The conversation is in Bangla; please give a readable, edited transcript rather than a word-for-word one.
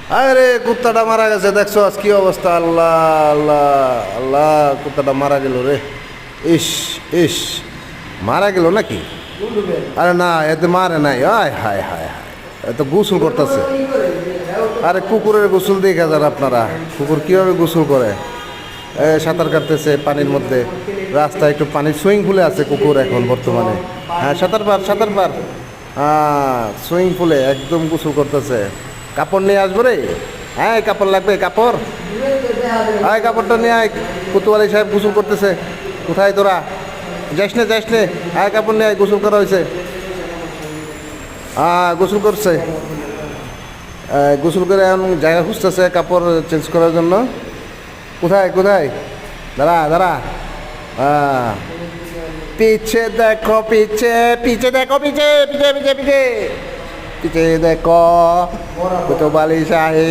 আরে কুত্তাটা মারা গেছে, দেখছো আজ কি অবস্থা। আল্লাহ আল্লাহ আল্লাহ, কুত্তাটা মারা গেল রে। ইস ইস, মারা গেল নাকি? আরে না, এতে মারে নাই। আয় হায় হায় হায়, এত গোসল করতেছে। আরে কুকুরের গোসল দেখে যান আপনারা, কুকুর কীভাবে গোসল করে। সাঁতার কাটতেছে পানির মধ্যে, রাস্তায় একটু পানি, সুইমিং পুলে আছে কুকুর এখন বর্তমানে। হ্যাঁ, সাঁতার পার সাঁতার পার। হ্যাঁ, সুইমিং পুলে একদম গোসল করতেছে। কাপড় নিয়ে আসবো রে। হ্যাঁ, কাপড় লাগবে, কাপড়। হ্যাঁ, কাপড়টা নিয়ে আয়। কুতুয়ালি সাহেব গোসল করতেছে। কোথায় তোরা? যাস নে যাস নে। হ্যাঁ, কাপড় নিয়ে আয়, গোসল করা হয়েছে। হ্যাঁ, গোসল করছে। গোসল করে এখন জায়গা খুঁজতেছে কাপড় চেঞ্জ করার জন্য। কোথায় কোথায়? দাঁড়া দাঁড়া। পিছে দেখো, পিছে পিছে দেখো, পিছে পিছে পিছে পিছে পিছে দেখো, কুতুবালি শাহী।